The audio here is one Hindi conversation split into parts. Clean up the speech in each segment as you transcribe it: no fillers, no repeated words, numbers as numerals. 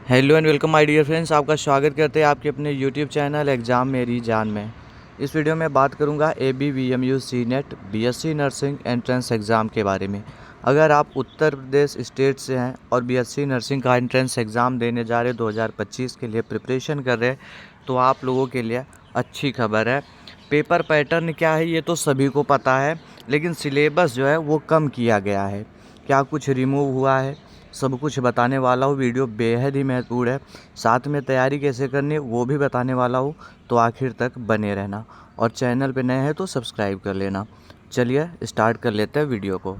Hello and welcome my dear friends, आपका स्वागत करते हैं आपके अपने यूट्यूब चैनल एग्ज़ाम मेरी जान में। इस वीडियो में बात करूंगा ABVMU CNET BSc nursing entrance exam के बारे में। अगर आप उत्तर प्रदेश स्टेट से हैं और BSc नर्सिंग का एंट्रेंस एग्ज़ाम देने जा रहे 2025 के लिए प्रिपरेशन कर रहे हैं तो आप लोगों के लिए अच्छी खबर है। पेपर पैटर्न क्या है ये तो सभी को पता है, लेकिन सिलेबस जो है वो कम किया गया है। क्या कुछ रिमूव हुआ है, सब कुछ बताने वाला हूँ। वीडियो बेहद ही महत्वपूर्ण है, साथ में तैयारी कैसे करनी है वो भी बताने वाला हूँ, तो आखिर तक बने रहना। और चैनल पे नए हैं तो सब्सक्राइब कर लेना। चलिए स्टार्ट कर लेते हैं वीडियो को।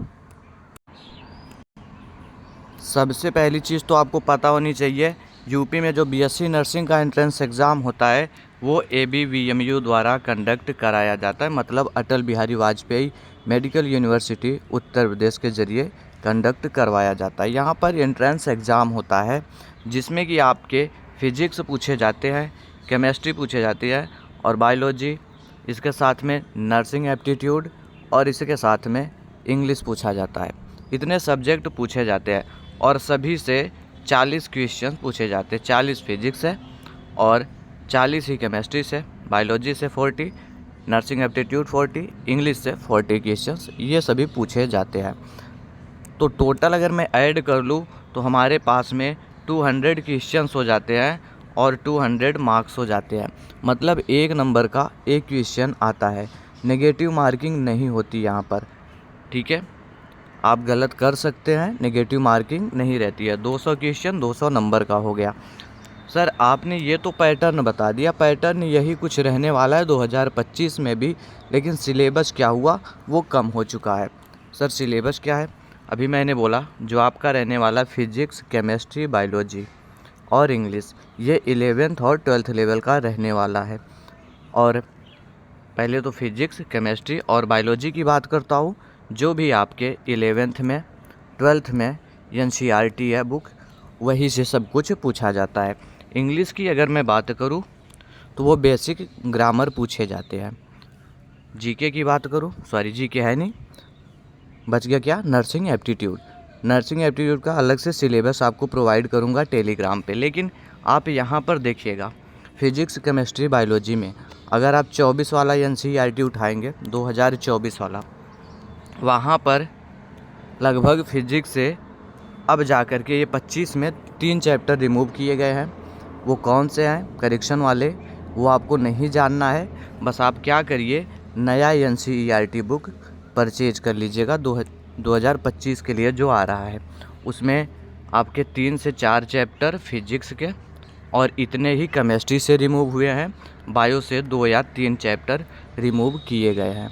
सबसे पहली चीज़ तो आपको पता होनी चाहिए, यूपी में जो BSc नर्सिंग का एंट्रेंस एग्ज़ाम होता है वो ABVMU द्वारा कंडक्ट कराया जाता है, मतलब अटल बिहारी वाजपेयी मेडिकल यूनिवर्सिटी उत्तर प्रदेश के ज़रिए कंडक्ट करवाया जाता है। यहाँ पर एंट्रेंस एग्ज़ाम होता है जिसमें कि आपके फिजिक्स पूछे जाते हैं, केमिस्ट्री पूछे जाती है और बायोलॉजी, इसके साथ में नर्सिंग एप्टीट्यूड और इसके साथ में इंग्लिश पूछा जाता है। इतने सब्जेक्ट पूछे जाते हैं और सभी से 40 क्वेश्चन पूछे जाते हैं। 40 फिजिक्स है और 40 ही केमिस्ट्री से, बायोलॉजी से 40, नर्सिंग एप्टीट्यूड 40, इंग्लिश से 40 क्वेश्चंस ये सभी पूछे जाते हैं। तो टोटल अगर मैं ऐड कर लूँ तो हमारे पास में 200 क्वेश्चंस हो जाते हैं और 200 मार्क्स हो जाते हैं। मतलब एक नंबर का एक क्वेश्चन आता है, नेगेटिव मार्किंग नहीं होती यहाँ पर। ठीक है, आप गलत कर सकते हैं, नेगेटिव मार्किंग नहीं रहती है। 200 क्वेश्चन 200 नंबर का हो गया। सर आपने ये तो पैटर्न बता दिया, पैटर्न यही कुछ रहने वाला है 2025 में भी, लेकिन सिलेबस क्या हुआ वो कम हो चुका है। सर सिलेबस क्या है? अभी मैंने बोला जो आपका रहने वाला फिजिक्स, केमिस्ट्री, बायोलॉजी और इंग्लिश, ये 11th और 12th लेवल का रहने वाला है। और पहले तो फिजिक्स, केमिस्ट्री और बायोलॉजी की बात करता हूँ। जो भी आपके 11th में 12th में NCERT है बुक, वही से सब कुछ पूछा जाता है। इंग्लिश की अगर मैं बात करूँ तो वो बेसिक ग्रामर पूछे जाते हैं। जीके की बात करूँ, सॉरी जीके है नहीं, बच गया क्या, नर्सिंग एप्टीट्यूड। नर्सिंग एप्टीट्यूड का अलग से सिलेबस आपको प्रोवाइड करूँगा टेलीग्राम पे। लेकिन आप यहाँ पर देखिएगा, फिजिक्स, केमिस्ट्री, बायोलॉजी में अगर आप 24 वाला NCERT उठाएंगे, 2024 वाला, वहाँ पर लगभग फिजिक्स से अब जा कर के ये 25 में 3 चैप्टर रिमूव किए गए हैं। वो कौन से हैं, करेक्शन वाले, वो आपको नहीं जानना है। बस आप क्या करिए, नया NCERT बुक परचेज कर लीजिएगा 2025 के लिए जो आ रहा है। उसमें आपके 3 से 4 चैप्टर फिजिक्स के और इतने ही केमिस्ट्री से रिमूव हुए हैं। बायो से 2 या 3 चैप्टर रिमूव किए गए हैं।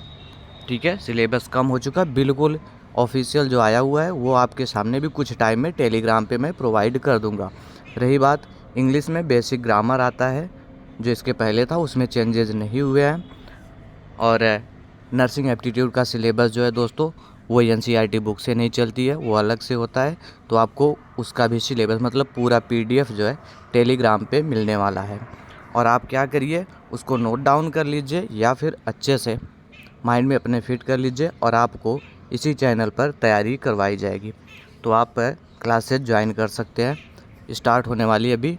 ठीक है, सिलेबस कम हो चुका, बिल्कुल ऑफिशियल जो आया हुआ है वो आपके सामने भी कुछ टाइम में टेलीग्राम पे मैं प्रोवाइड कर दूंगा। रही बात इंग्लिश में, बेसिक ग्रामर आता है जो इसके पहले था, उसमें चेंजेस नहीं हुए हैं। और नर्सिंग एप्टीट्यूड का सिलेबस जो है दोस्तों वो NCERT बुक से नहीं चलती है, वो अलग से होता है। तो आपको उसका भी सिलेबस, मतलब पूरा PDF जो है टेलीग्राम पे मिलने वाला है। और आप क्या करिए, उसको नोट डाउन कर लीजिए या फिर अच्छे से माइंड में अपने फिट कर लीजिए और आपको इसी चैनल पर तैयारी करवाई जाएगी। तो आप क्लासेस ज्वाइन कर सकते हैं, स्टार्ट होने वाली है अभी।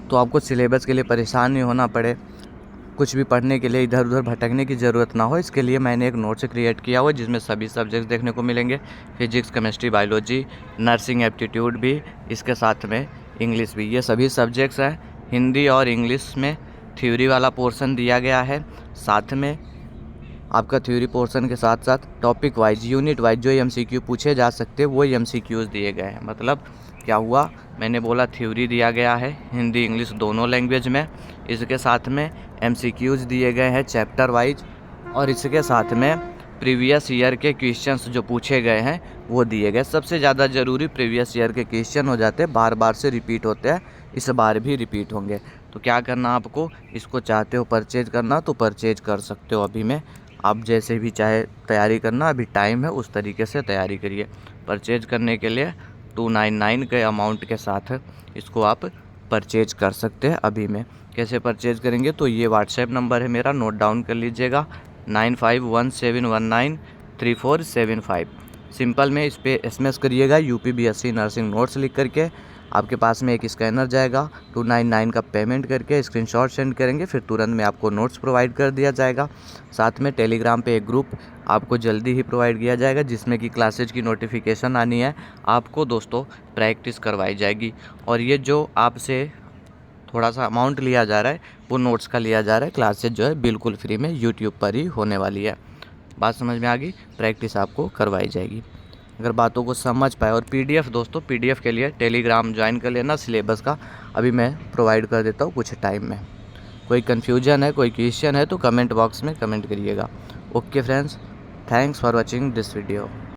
तो आपको सिलेबस के लिए परेशान नहीं होना पड़े, कुछ भी पढ़ने के लिए इधर उधर भटकने की ज़रूरत ना हो, इसके लिए मैंने एक नोट्स क्रिएट किया हुआ है जिसमें सभी सब्जेक्ट्स देखने को मिलेंगे। Physics, chemistry, biology, nursing aptitude भी, इसके साथ में इंग्लिश भी, ये सभी सब्जेक्ट्स हैं। हिंदी और इंग्लिश में थ्योरी वाला पोर्शन दिया गया है। साथ में आपका थ्योरी पोर्शन के साथ साथ टॉपिक वाइज, यूनिट वाइज जो MCQ पूछे जा सकते हैं वो MCQs दिए गए हैं। मतलब क्या हुआ, मैंने बोला थ्योरी दिया गया है हिंदी इंग्लिश दोनों लैंग्वेज में, इसके साथ में MCQs दिए गए हैं चैप्टर वाइज, और इसके साथ में प्रीवियस ईयर के क्वेश्चंस जो पूछे गए हैं वो दिए गए। सबसे ज़्यादा ज़रूरी प्रीवियस ईयर के क्वेश्चन हो जाते हैं, बार बार से रिपीट होते हैं, इस बार भी रिपीट होंगे। तो क्या करना आपको, इसको चाहते हो परचेज करना तो परचेज कर सकते हो अभी में। आप जैसे भी चाहे तैयारी करना, अभी टाइम है, उस तरीके से तैयारी करिए। परचेज करने के लिए 299 के अमाउंट के साथ इसको आप परचेज कर सकते हैं अभी में। कैसे परचेज करेंगे, तो ये व्हाट्सएप नंबर है मेरा, नोट डाउन कर लीजिएगा, 9517193475। सिंपल में इस पर SMS करिएगा यूपी BSc नर्सिंग नोट्स लिख करके। आपके पास में एक स्कैनर जाएगा, 299 का पेमेंट करके स्क्रीनशॉट सेंड करेंगे, फिर तुरंत में आपको नोट्स प्रोवाइड कर दिया जाएगा। साथ में टेलीग्राम पे एक ग्रुप आपको जल्दी ही प्रोवाइड किया जाएगा जिसमें कि क्लासेज की नोटिफिकेशन आनी है। आपको दोस्तों प्रैक्टिस करवाई जाएगी। और ये जो आपसे थोड़ा सा अमाउंट लिया जा रहा है वो नोट्स का लिया जा रहा है। क्लासेज जो है बिल्कुल फ्री में यूट्यूब पर ही होने वाली है। बात समझ में आ गई? प्रैक्टिस आपको करवाई जाएगी। अगर बातों को समझ पाए। और PDF दोस्तों, PDF के लिए टेलीग्राम ज्वाइन कर लेना। सिलेबस का अभी मैं प्रोवाइड कर देता हूँ कुछ टाइम में। कोई कन्फ्यूजन है, कोई क्वेश्चन है तो कमेंट बॉक्स में कमेंट करिएगा। Okay friends, thanks for watching this video.